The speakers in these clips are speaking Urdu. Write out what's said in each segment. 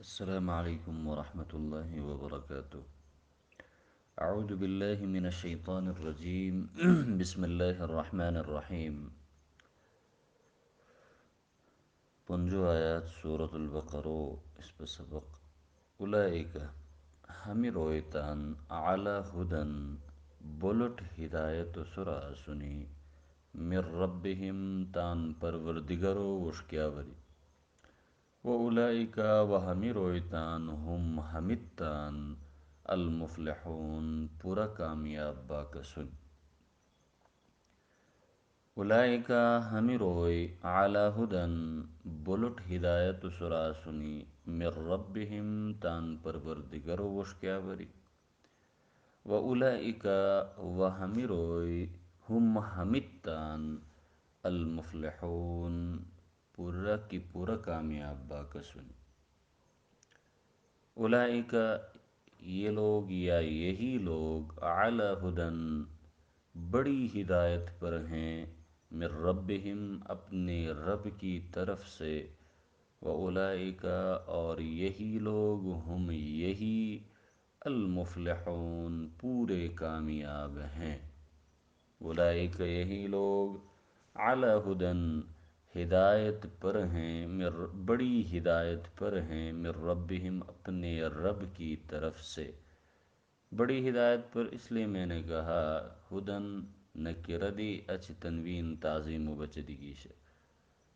السلام عليكم ورحمة الله وبركاته. أعوذ بالله من الشيطان الرجيم. بسم الله الرحمن الرحيم. پنجو آیات سورة البقرة اس پر سبق. اولئک ہمی رویتان علی ہدن بلٹ ہدایت سرا سنی من ربهم تان پروردگارو وشکیاوری وَأُولَئِكَ وَهَمِرُوِتَان هُمْ ہمتان المفلحون پورا کامیاب باکسن. اولئک ہمروئی علی ہدن بلٹ ہدایت سراسنی من ربهم تان پروردگار وشکیاوری وَأُولَئِكَ وَهَمِرُوئی ہم ہمتان المفلحون پورا کی پورا کامیاب باکسن. اولئک یہ لوگ یا یہی لوگ علی ہدن بڑی ہدایت پر ہیں من ربہم اپنے رب کی طرف سے واولئک اور یہی لوگ ہم یہی المفلحون پورے کامیاب ہیں. اولئک یہی لوگ علی ہدن ہدایت پر ہیں بڑی ہدایت پر ہیں من ربہم اپنے رب کی طرف سے. بڑی ہدایت پر اس لیے میں نے کہا ہدن نکرہ دی اچ تنوین تعظیم و بچدگی سے.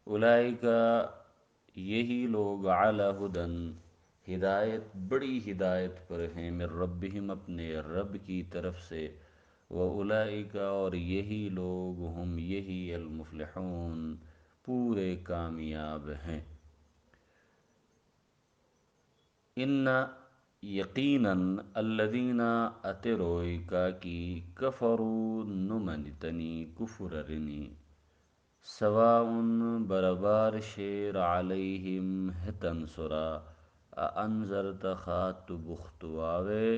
اولئک یہی لوگ علی ہدن ہدایت بڑی ہدایت پر ہیں من ربہم اپنے رب کی طرف سے وَأُولَئِكَ اور یہی لوگ ہم یہی المفلحون پورے کامیاب ہیں. ان یقیناً الذین اتروئی کا کی کفروا نمنتنی کفر رنی سواء برابر شیر علیہم ہتن سرا انذرت خات بختواوے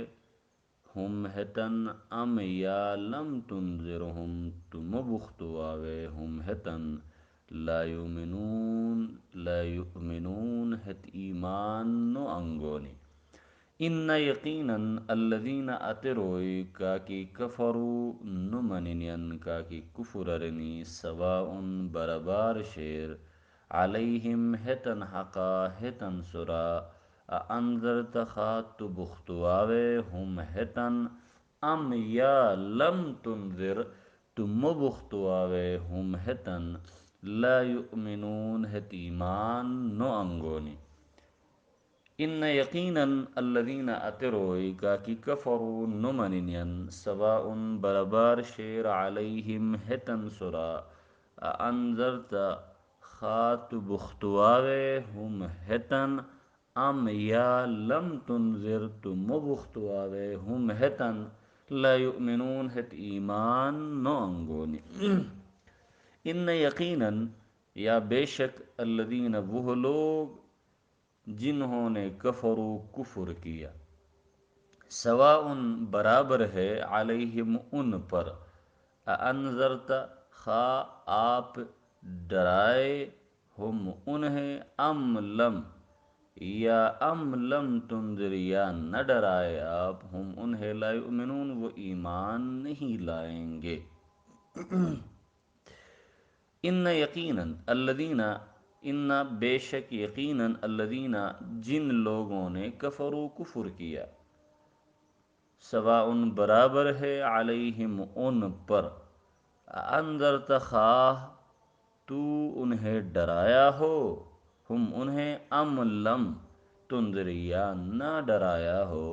ہم ہتن ام یا لم تنذرہم تم بختواوے ہم ہتن لا یؤمنون ہت ایمان نو انگونی. ان یقیناً الذین اتروئی کا کی کفروا نمنین کا کی کفر رنی سواء برابر شیر علیہم ہتن حقا ہتن سرا انذرت خات بختواوے ہم ہتن ام یا لم تنذر تم بختواوے ہم ہتن لا یؤمنون ہت ایمان نو انگونی. ان یقیناً الذین اتروئی کا کی کفروا نمنین سواء برابر شیر علیہم ہتن سرا انذرت خات بختواوے ہم ہتن ام یا لم تنذر تم بختواوے ہم ہتن لا یؤمنون ہت ایمان نو انگونی. ان یقیناً یا بے شک الذین وہ لوگ جنہوں نے کفروا کفر کیا سواء برابر ہے علیہم ان پر انذرت خا آپ ڈرائے ہم انہیں ام لم یا ام لم تنذر یا نہ ڈرائے آپ ہم انہیں لا یؤمنون وہ ایمان نہیں لائیں گے. ان یقیناً الذین ان بے شک یقیناً الذین جن لوگوں نے کفروا کفر کیا سواء برابر ہے علیہم ان پر انذرت خواہ تو انہیں ڈرایا ہو ہم انہیں ام لم تنذر یا نہ ڈرایا ہو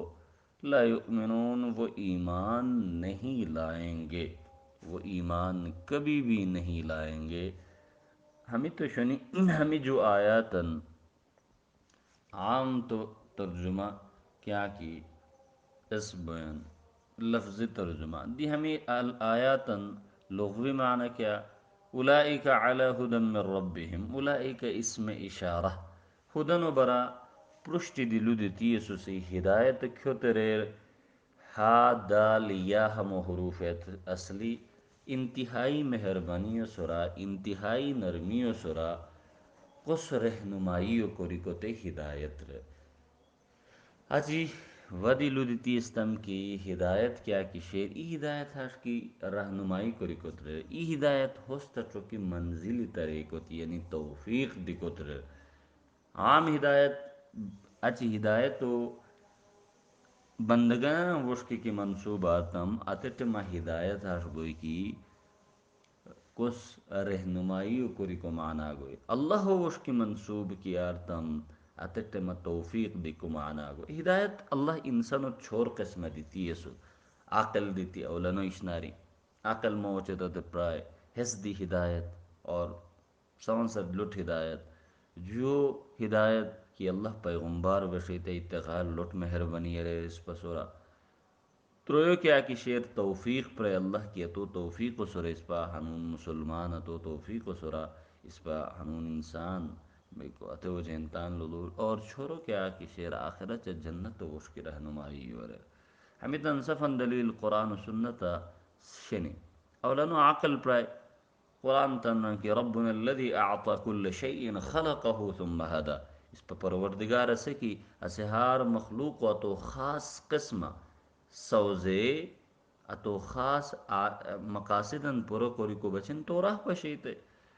لا یؤمنون وہ ایمان نہیں لائیں گے وہ ایمان کبھی بھی نہیں لائیں گے. ہمیں تو شنی ہمیں جو آیاتن عام تو ترجمہ کیا کی اس بیان لفظ ترجمہ دی ہمیں آیاتن لغوی معنی کیا اولئک علی ہدن من ربہم اولئک اسم اشارہ ہدن و برا پرشتی دلو دیتی سسی ہدایت کھتریر ہا دال یا ہم حروف اصلی انتہائی مہربانی و سرا انتہائی نرمی و سرا قص رہنمائی و کوری کوتے ہدایت رہ حاجی ودی لودتی استم کی ہدایت کیا کی شیر ای ہدایت ہاش کی رہنمائی کری کتر ای ہدایت ہوستا چوکی منزلی طریقت یعنی توفیق دی کتر عام ہدایت اچھی ہدایت تو بندگان وشکی کی منصوباتم اتٹما ہدایت ہاش گوئی کی کس رہنمائی کری کو معنی گوئی اللہ وش کی منصوب کی آرتم اتٹما توفیق دی کو معنی گوئی ہدایت اللہ انسان و چھور قسم دیتی یسو عقل دیتی اولانو اشناری عقل موچدہ دی پرائے حس دی ہدایت اور سون سر لٹ ہدایت جو ہدایت کی اللہ پیغمبر وشیت اتغال لٹ مہربانی رے اس پسورا ترویو کیا کی شیر توفیق پر اللہ کی تو توفیق و سر اس پا ہنون مسلمان تو توفیق و سرا اس پا ہنون انسان بیکو اتو جنتان لدول اور چھوڑو کیا کی شیر آخرت چا جنت و اس کی رہنمائی ورے ہمیں تنصفاً دلیل قرآن و سنتا شنی اولانو عقل پرائے قرآن تنن کہ ربنا الذي اعطى كل شيء خلقه ثم هدى اس پر پروردگار اسے کی اسے ہار مخلوق و تو خاص قسمہ سوزے اتو خاص مقاصدن پورو کوری کو بچن تو راہ پشیتے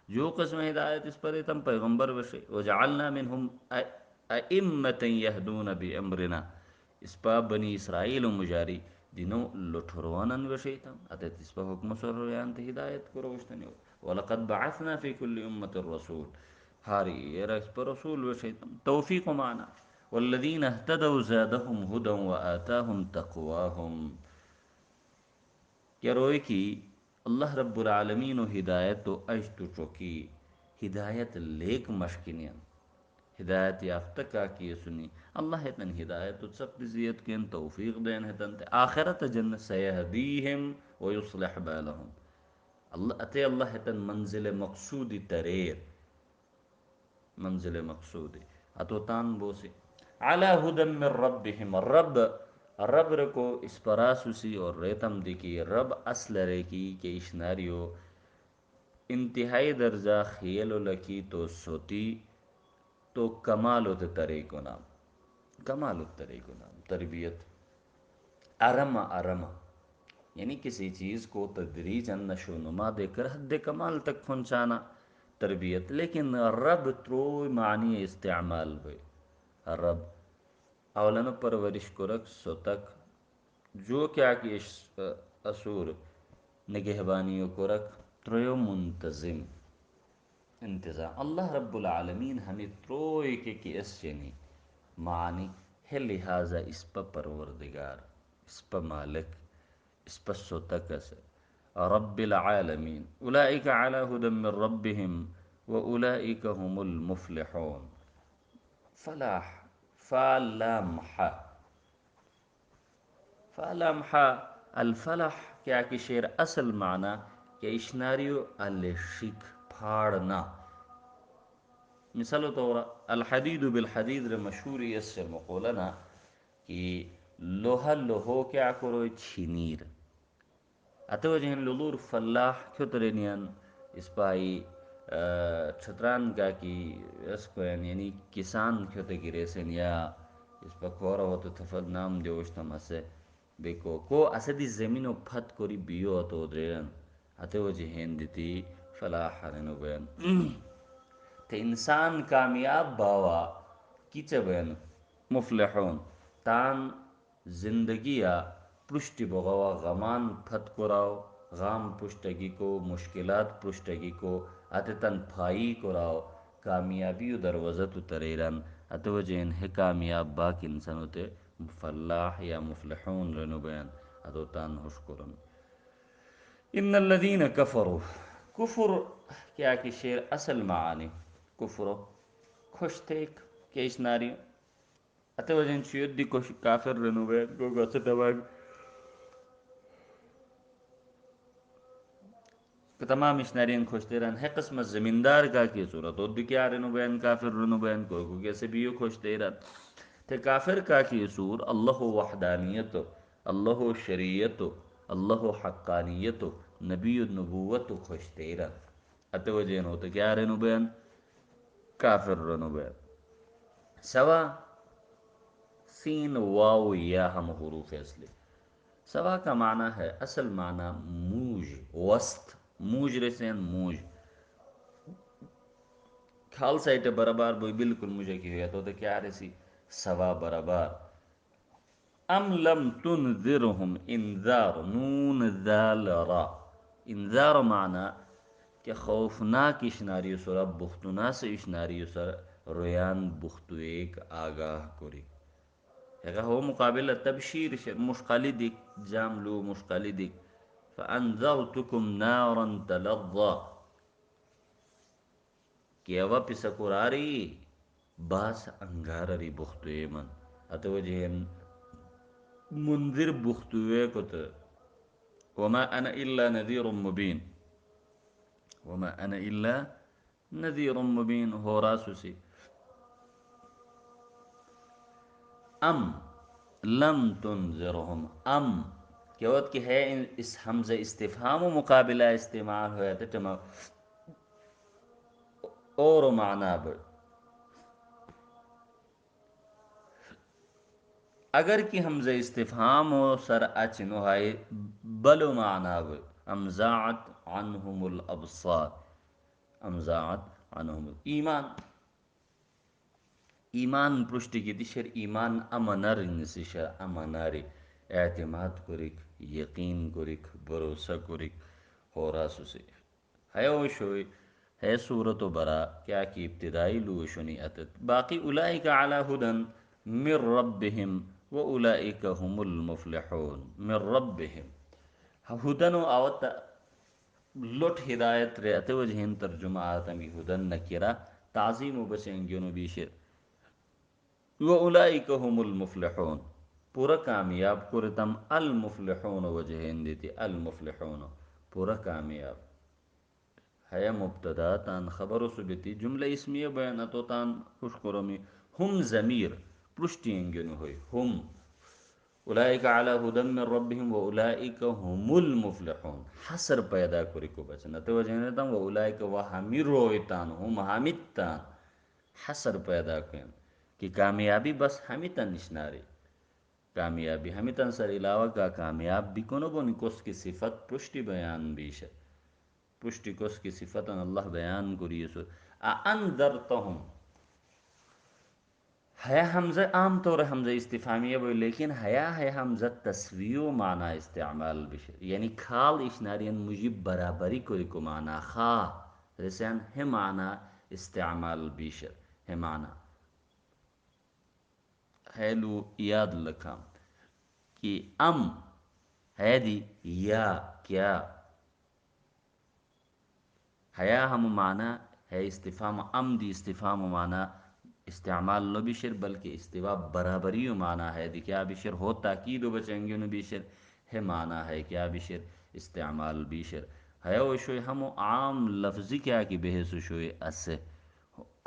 جو قسم ہدایت اس پر تم پیغمبر بشے وجعلنا منہم ائمتا یہدون بامرنا اس پا بنی اسرائیل و مجاری دینو لٹھروانن وشیتم اتت اس پا حکم سرویان تی ہدایت کرو وشتنیو وَلَقَدْ بَعَثْنَا فِي كُلِّ أُمَّةٍ رَسُولٍ ہاری یہ رس پر رسول وشیتم توفیق و معنی والذین اهتدوا زادهم هدى وآتاهم تقواهم کیا روئے کی اللہ رب العالمین و ہدایت و اجتو چوکی ہدایت لیک مشکنین ہدایت یافتہ کا کی سنی اللہ تن ہدایت و سخت زیت کے توفیق دین ہے تن آخرت جنت سیہدیہم ویصلح بالہم اللہ اتے اللہ تن منزل مقصودی تریر منزل مقصودی اتو تان بوسی علی ہدم من ربہم رب رکو اس پراسوسی اور ریتم دیکی رب اصل ریکی کہ اشناریو انتہائی درجہ خیل لکی تو سوتی تو کمال و طریقو نام کمال و طریقو نام تربیت ارما ارما یعنی کسی چیز کو تدریجاً نشو و نما دے کر حد کمال تک پہنچانا تربیت لیکن رب تروئی معنی استعمال ہوئے رب اولن پرورش کرک سو تک جو کیا کہ اصور نگہبانی کرک تریو منتظم انتظام اللہ رب العالمین ہمیں تروئی کے اس یعنی معنی ہے لہذا اس پا پروردگار اس پا مالک اس پا ستکس رب العالمین اولئک علی ہدى من ربهم واولئک هم المفلحون فلاح فالامحہ فالامحہ الفلاح کیا کہ شیر اصل معنی کہ اشناریو الشک پھاڑنا مثال طور الحدید بالحدید ر مشہور یس مقولنا کہ لوہا لوہو کیا کرو چھینیر اتو جہن لولور فلاح کھترینین اس پائی چھتران کا کی اس کو یعنی کسان کھتے گریسن یا اس پا کورا ہوتا تفد نام دیوشتم اسے بیکو کو اسدی زمین و پھت کوری بیو اتو دریرن اتو جہن دیتی فلاح رنو بین تے انسان کامیاب باوا کیچے بین مفلحون تان زندگیا پرشتی بغوا غمان پھت کراو غام پشتگی کو مشکلات پشتگی کو اتتن پھائی کراو کامیابی و دروازت و تریرن اتو جین ہے کامیاب باک انسانو تے فلاح یا مفلحون رنو بین اتو تان حشکرن ان الذین کفروا کفر کیا کہ شیر اصل معانی کفر خوش تیک کیش ناری اتو جن شید دی کوش کافر رنو بین کو گوچه تباگ کہ تمام اشنارین خوش تیران ہے قسم زمیندار کا کی صورت اور دکیا رنو بین کافر رنو بین کو کیسے بیو خوش تیران تے کافر کا کی سور اللہ وحدانیت اللہ شریعت اللہ حقانیت نبی نبوت خوش تیران اتو جین ہوتا کیا رنو بین کافر رنو بین سوا سین واو یا ہم حروف اصلی. سوا کا معنی ہے اصل معنی موج وسط موج رسین موج کھال سائٹ برابر بوئی بالکل مجھے کی ہویا تو کیا رسی سوا برابر. ام لم تنذرهم انذار نون ذال را انذار معنی کہ خوفناک اشناری سر بختنا سے اشناری سر رویان بختو ایک آگاہ کری. اگر ہو مقابل تبشیر مشقلی دیک جاملو مشقلی دیک فانذرتکم نارا تلظا کیوا پسکراری باس انگارری بختوے من اتوجہ منذر بختوے کت وما انا الا نذیر مبین وما انا الا نذیر مبین ہو راسو سی. ام لم تنذرهم ام کیوت کہ ہے اس حمزہ استفہام و مقابلہ استعمال ہویا تو چما اور معنی بڑھ اگر کی حمزہ استفہام و سر اچنو ہے بلو معنی بڑھ امزاعت عنہم الابصار امزاعت عنہم ایمان ایمان پرشتی کی تشر ایمان امنر نسشر امناری اعتماد کرک یقین کرک بھروسہ کرک ہو راسو سے ہے وشوئی ہے صورت و برا کیا کی ابتدائی لوشنی اتت باقی اولئک علی ہدن من ربهم و اولئک هم المفلحون من ربهم ہدن و آوت لٹ ہدایت رے اتوجہن ترجمہ آتا گی ہدن نکرہ تعظیم و بسنگیونو بیشر وَأُولَئِكَ هُمُ الْمُفْلِحُونَ پورا کامیاب کرتم المفلحون وجہین دیتی المفلحون پورا کامیاب ہے مبتدا تان خبر سبتی جملہ اسمیہ بیانتو تان خوش کرمی ہم ضمیر پرشتی انگن ہوئی ہم اولئک علی ہدن من ربهم واولئک هم المفلحون حسر پیدا کری کو بچنا تو وجہین تان واولئک وحمیر رویتان ہم حمیتان حسر پیدا کریں کہ کامیابی بس ہمیں تن نشناری کامیابی ہمیں تن سر علاوہ کا کامیاب بھی کنو بنی کس کی صفت پشتی بیان بیش پشتی کس کی صفت اللہ بیان کری سو اندرتہم ہے حمزہ عام طور حمزہ استفامیہ بوئی لیکن ہے حمزہ تسویو معنی استعمال بشر یعنی کھال اشنارین مجیب برابری کوئی کو معنی خواہ رسین ہے معنی استعمال بیشر ہے معنی ہیلو یاد لکھا کہ ام ہے دی یا کیا حیا ہم معنی ہے استفہام ام دی استفہام معنی استعمال لو بشر بلکہ استوا برابری معنی ہے دی کیا بشر ہو تاکید و بچنگی نو بشر ہے معنی ہے کیا بشر استعمال بشر ہے وہ شوی ہم عام لفظی کیا کی بحث شوی اسے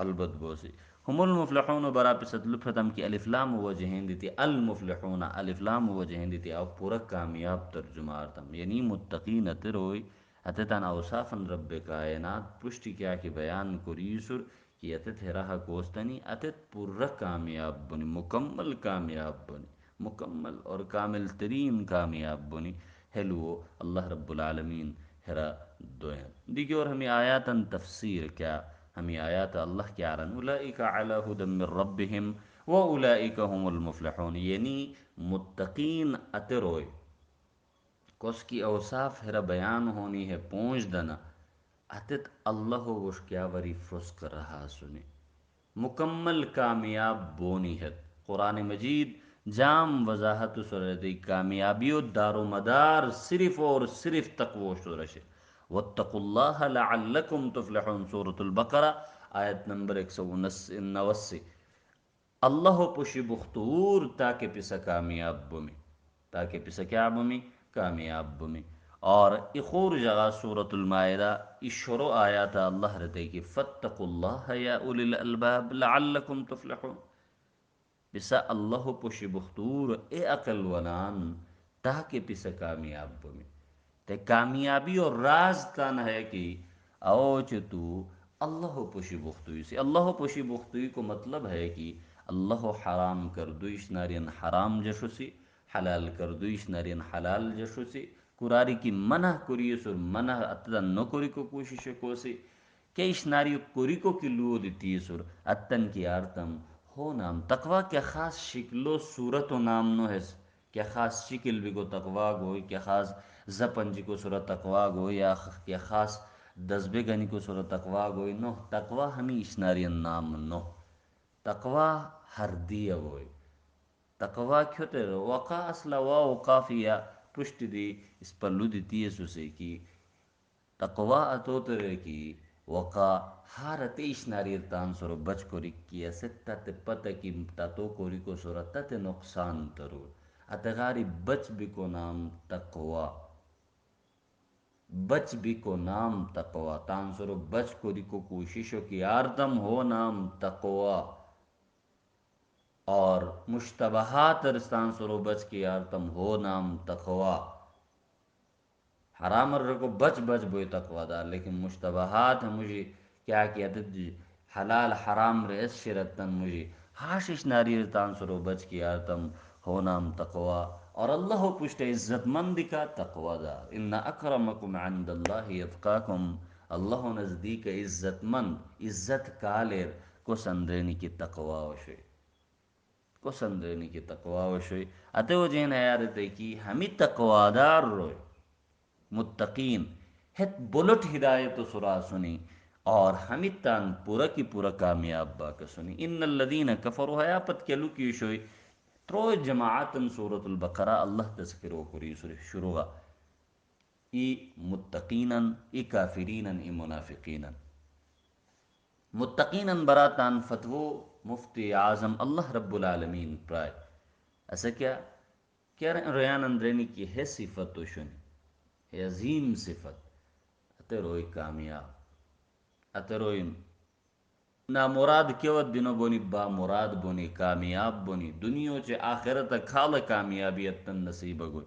البت بوسی ہم المفلحون برا پسد لفتم کی الف لام وجہین دیتی المفلحون الف لام وجہین دیتی او پورا کامیاب ترجمہ آرتم یعنی متقین اتروئی اتتان اوصافن رب کائنات پشتی کیا کی بیان کریسر کہ اتت ہراہ کوستنی اتت پورا کامیاب بنی مکمل کامیاب بنی مکمل اور کامل ترین کامیاب بنی ہیلو اللہ رب العالمین ہرا دوئن دیکھیں اور ہمیں آیاتاً تفسیر کیا ہمیں آیات اللہ کیا رن اولئک علی ہدی من ربہم و اولئک هم المفلحون یعنی متقین اتروئے کس کی اوصاف ہرا بیان ہونی ہے پونچ دنا اتت اللہ وش کیا وری فسق رہا سنے مکمل کامیاب بونی ہے قرآن مجید جام وضاحت سردی کامیابی و دار و مدار صرف اور صرف تقوی شورش واتقوا اللہ لعلکم تفلحون سورة البقرہ آیت نمبر 189 اللہ پشی بختور تاکہ پسا کامیاب بمی تاکہ پسا کیا بمی کامیاب بمی اور اخور جگہ سورة المائدہ اشرو آیات اللہ رتے کی فاتقوا اللہ یا اولی الالباب لعلکم تفلحون بسا اللہ پشی بختور اے عقل ونان تاکہ پسا کامیاب بمی تے کامیابی اور راز تان ہے کہ اوچ تو اللہ پشی بختوی سے اللہ پشی بختوی کو مطلب ہے کہ اللہ حرام کردویش نارین حرام جشوسی، حلال کردویش نارین حلال جشوسی، قراری کی منع کریس اور منع اتن نکری کو کوشش کوسی، کیش ناری کوری کو کی لو دیتی سر اتن کی آرتم ہو نام تقوا کیا خاص شکل و صورت و نام نو ہے، کیا خاص شکل بھی کو تقوا گوئی، کیا خاص زپن جی کو صورت تقوا گوئی، یا کیا خاص دزبے گنی کو صورت تقوا گوئی نو، تقوا ہمیں اشناری نام نو، تقوا ہر دیا گوئی، تقوا کھوتے رو وقا اصلا واو قافیہ پشت دی اس پر لو دیتی ہے سوسے کی تقوا اتو ترے کی وقا حارت اشناری تان سر بچ کو رکی ستہ تے پتہ کی تاتو کو رکو سورت تے نقصان ترو اتغاری بچ بھی کو نام تقوا، بچ بھی کو نام تقوا تان سر بچ کو رکو کوششو کی آردم ہو نام تقوا، اور مشتبہات رستان سرو بچ کی آرتم ہو نام تقوا، حرام رکو بچ بچ بوئی تقوا دار، لیکن مشتبہات ہیں مجھے کیا کیا جی حلال حرام ریس شرطن مجھے حاشش ناری رتان سرو بچ کی آرتم ہو نام تقوا، اور اللہ پشت عزت مند کا تقوا دار، ان اکرمکم عند اللہ یتقاکم، اللہ نزدیک عزت مند عزت کالر کو سندرینی کی تقوا وشوی، کو سندرینی کی تقوا وشوی، اتو جین ایارتے کی ہمیں تقوا دار روئے متقین ہت بلٹ ہدایت و سرا سنی، اور ہمیں تان پورا کی پورا کامیاب با کا سنی، ان الذین کفروا حیاپت کلو کی شوئی ترو جماعتن سورة البقرہ اللہ تذکرو کری شروع ای متقینن ای کافرینن ای منافقینن، متقینن براتان فتوو مفتی اعظم اللہ رب العالمین پرائے ایسا کیا ریان اندرینی کی ہے صفت و شنی ہے عظیم صفت، اتروئی کامیاب، اتروئی نا مراد کیوت دنو بونی با مراد بونی کامیاب بونی دنیا چے آخرت کھال کامیابی اتن نصیب گوئی،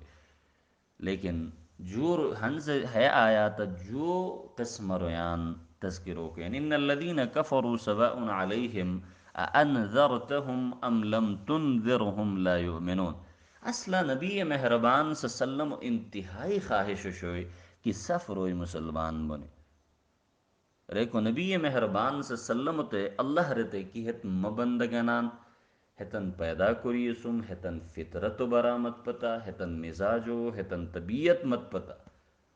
لیکن جور ہنز ہے آیات جو قسم رویان تذکرو کے ان الذین کفروا سواء علیہم اانذرتهم ام لم تنذرهم لا یؤمنون، اصلا نبی مہربان صلی اللہ علیہ وسلم انتہائی خواہش شوئی کہ صف روئی مسلمان بنے، ریکو نبی مہربان صلی اللہ علیہ وسلم تے اللہ رتے کی ہت مبندگنان ہتن پیدا کری سم ہتن فطرت و برامت پتا ہتن مزاجو ہتن طبیعت مت پتا،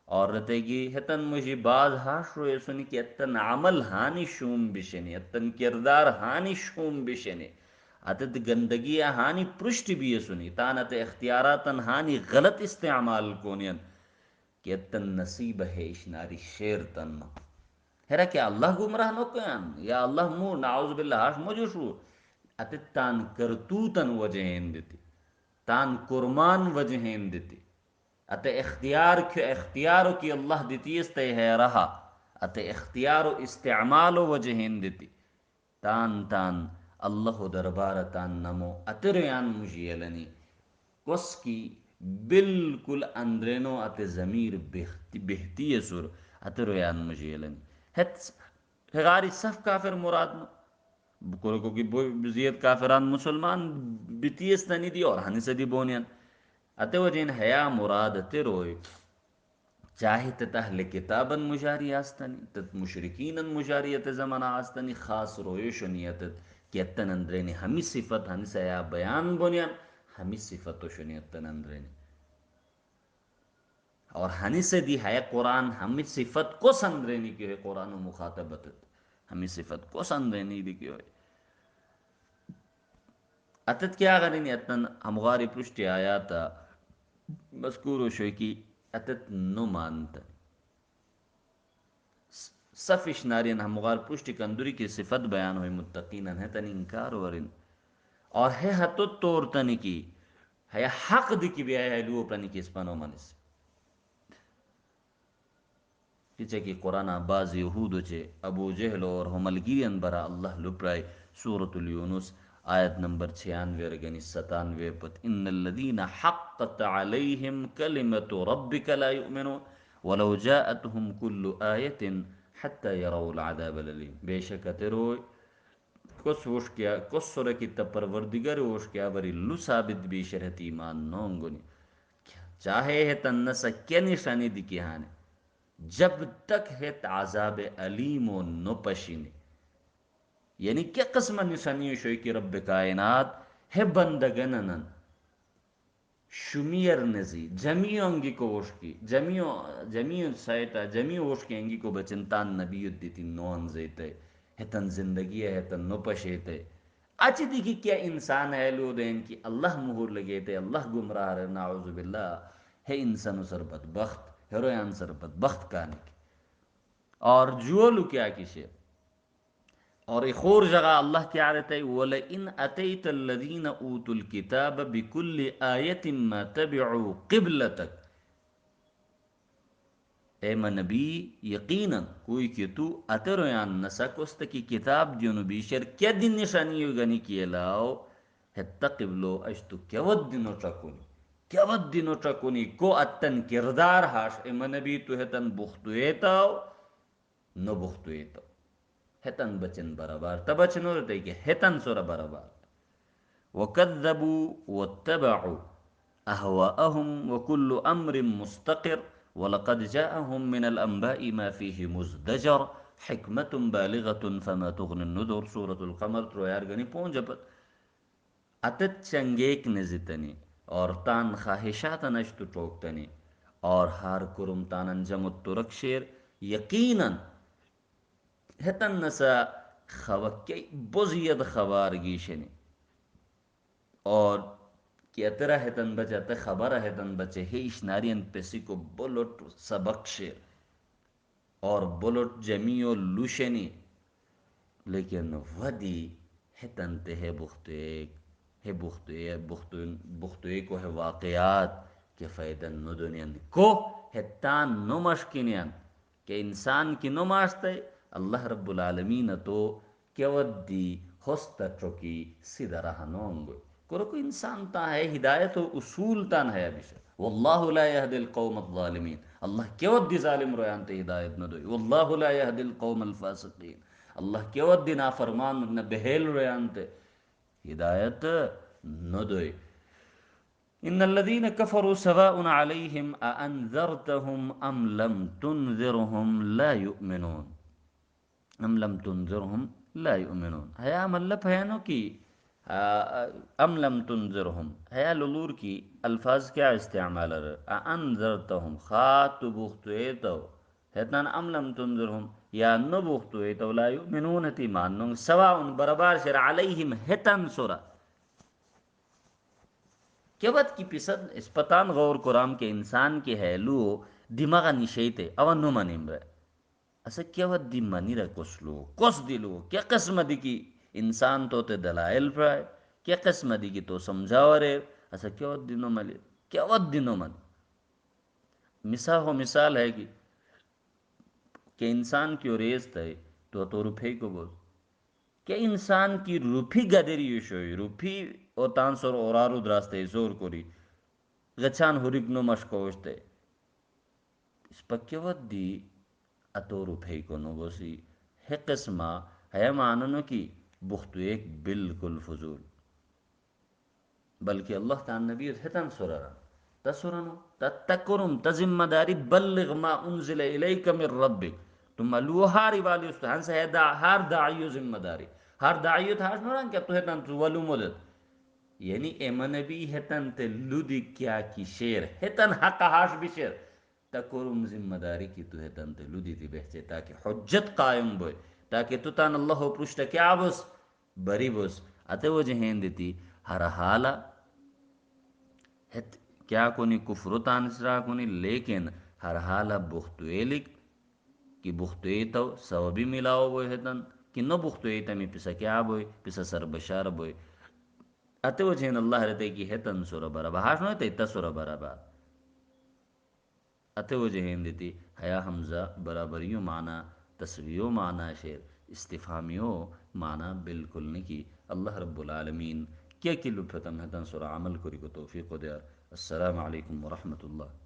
اور رتے گی ہتن مجھے بعض ہاش روئے سنی کہ اتن عمل ہانی شوم بشنی، اتن کردار ہانی شوم بشنی، اتت گندگی ہانی پرشت بھی سنی، تانت اختیاراتن ہانی غلط استعمال کونین کہ اتن نصیب ہے اشناری شیر تن ہیرا کیا اللہ گمراہ نو کن یا اللہ مو نعوذ باللہ ہاش مجھو شو اتت تان کرتوتن وجہین دیتی، تان قرمان وجہین دیتی، ات اختیار کے اختیارو کی اللہ دیتی استے ہے رہا، ات اختیار و استعمال و وجہین دیتی، تان تان اللہ دربار تان نمو اتریان مجیلنی کس کی بالکل اندرینو ات ضمیر بہتی سر اتریان مجیلنی ہت غاری صف کافر مراد نو بکرکو کی بزیت کافران مسلمان بتیستنی دی اور ہنی سے دی بونین اتو جین حیا مراد تروئی چاہے تت اہل کتابن مجاری آستنی تت مشرکین مجاریت زمان آستنی خاص رویش نیتت کہ اتن اندرینی ہمی صفت ہنی سے حیا بیان بونین ہمی صفت و شنیتن اندرینی، اور ہنی سے دی ہے قرآن ہمی صفت کو سندرینی کی ہے قرآن و مخاطبتت ہمی صفت کو سندرینی دی کی ہوئی، اتت کیا غرینی اتن ہمغاری پرشتی آیاتا مذکور و شوئی کی اتت نو مانتا صفش نارین ہمغار پرشتی کندوری کی صفت بیان ہوئی متقینن ہے تن انکار ورن، اور ہے حتت طورتنی کی ہے حق دی کی بھی ہے لو پرنی کی اسپانو منس پیچھے کی قرآن بعض یہود چے ابو جہل اور ہملگیرین برا اللہ لپرائے سورة الیونس آیت نمبر 96 رگنی 97 پت ان الذین حقت علیہم کلمت ربک لا یؤمنون ولو جاءتهم کل آیت حتی یروا العذاب العلیم، بے شک تروئی کس وش کیا کس سورہ کی تپروردگار وش کیا بری لو ثابت بھی شرحت ایمان نونگنی چاہے ہے تنسا کیا نشانی دی کی ہانے جب تک ہے عذاب علیم و نپشینے، یعنی کیا قسم نشانی شوئی کہ رب کائنات ہے بندگنن شمیر نزی جمیع انگی کو وشکی جمیع سائٹا جمیع وشکی انگی کو بچنتان نبیت دیتی نون زیتے ہتن زندگی ہے ہتن نپشیتے اچھی دیکھی کیا انسان ہے لو دین کی اللہ مہور لگے تھے اللہ گمراہ رہے نعوذ باللہ ہے انسان سر بدبخت ہے رویان سر بدبخت کہنے کی اور جولو کیا کشے اور ایک اور جگہ اللہ کیا رہتا ہے وَلَئِنْ أَتَيْتَ الَّذِينَ أُوتُوا الْكِتَابَ بِكُلِّ آيَةٍ مَا تَبِعُوا قِبْلَتَكَ، اے نبی یقیناً کوئی کہ تو اتر یان نسک است کی کتاب دیونو بیشر کیا دن نشانی گنی کیے لاؤ ہتا قبلو اشتو کیا ود دنو چکونی کیا ود دنو چکونی کو اتن کردار ہاش اے نبی تو ہتن بختویتاو نو بختویتاو ہتن بچن برابر تبچنو رہتے کہ ہتن سورا برابر وَكَذَّبُوا وَاتَّبَعُوا أَهْوَاءَهُمْ وَكُلُّ أَمْرٍ مُسْتَقِرٍ وَلَقَدْ جَاءَهُمْ مِنَ الْأَنْبَاءِ مَا فِيهِ مُزْدَجَرٌ حِكْمَةٌ بَالِغَةٌ فَمَا تُغْنِ النُّذُرُ سورة القمر ترویار گنی پون جپت اتت چنگیک نزتنی اور تان خواہشات نشتو ٹوکتنی اور ہار کرم تان انجم الترک شیر یقیناً ہتن نسا خوکی بزید خوارگیشنی اور کہ اترا ہتن بچے تے خبر ہتن بچے ہیش نارین پیسی کو بلٹ سبق شیر اور بلٹ جمیع لوشنی لیکن ودی ہتن تے ہے بختوے کو ہے واقعات کے فیدن ندنین کو ہتان نمشکنین کہ انسان کی نماشتے اللہ رب العالمین تو کیودی ہوستا چوکی سیدھا رہا نونگو کرو انسان تا ہے ہدایت و اصول تان ہے ابھی سے واللہ لا يهدي القوم الظالمین اللہ کیودی ظالم رویان تے ہدایت نہ دوئی واللہ لا يهدي القوم الفاسقین اللہ کیودی نافرمان نہ بہیل رویان تے ہدایت نہ دوئی ان الذين كفروا سواء عليهم أأنذرتهم ام لم تنذرهم لا يؤمنون ام لم تنذرهم لا يؤمنون حیا ملب ہے نو کی ام لم تنذرهم حیا للور کی الفاظ کیا استعمال ہے انذرتهم خاتبختو ہتن ام لم تنذرهم یا نبختو لا يؤمنون تی مانن سواء برابر شر علیہم ہتن سورہ کیوت کی پسد اس پتان غور قرآن کے انسان کے حیلو دماغ نشیتے او نو منیم رہے اسا کیوت دی منی رہ کسلو کس دلو کیا قسم دی کی انسان تو تے دلائل پرائے کیا قسم دی کی تو سمجھاو رہے اسا کیوت دی نو ملی کیوت دی نو من مثال ہے کہ انسان کی ریز تے تو روپے کو بول کہ انسان کی روپی گدری شوئی روپی او تانسور اورارو دراستے زور کوری گچان ہوریک نو مشکوشتے اس پکیوت دی اتو روپے کو نو گوسی ہے قسمہ ہے معننو کی بختو ایک بالکل فضول بلکہ اللہ تعالی نبی ہتن سورارا تسورانو تتکرم تذمہ داری بلغ ما انزل الیک من ربک تم الوہاری والی اس ہنس ہے ہر داعیو ذمہ داری ہر داعیو تھاش نوران کیا تو ہتن تو ولو مدد یعنی ایمن نبی ہتن تے لودی کیا کی شیر ہتن حق ہاش بھی شیر تکرم ذمہ داری کی تو ہتن تے لودی تی بہچے تاکہ حجت قائم بوئے تاکہ تو تان اللہ پرشتہ کیا بس بری بس اتے وہ جہین دیتی ہر حالا کیا کونی کفر تانسرا کونی لیکن ہر حالا بختوے لک کہ بختوے تو سوابی ملاو بوئے ہتن کہ نو بختوے تمی پسا کیا بوئے پسا سر بشار بوئے اتے وہ جہین اللہ رہتے کہ ہتن سورہ برابا ہاش نوے تے سورہ برابا اتے وہ جہین دیتی حیا حمزہ برابریوں معنی تسویوں معنی شیر استفامیوں معنی بالکل نکی اللہ رب العالمین کیا کلو پھتم ہتن سورہ عمل کری کو توفیق دیا السلام علیکم ورحمۃ اللہ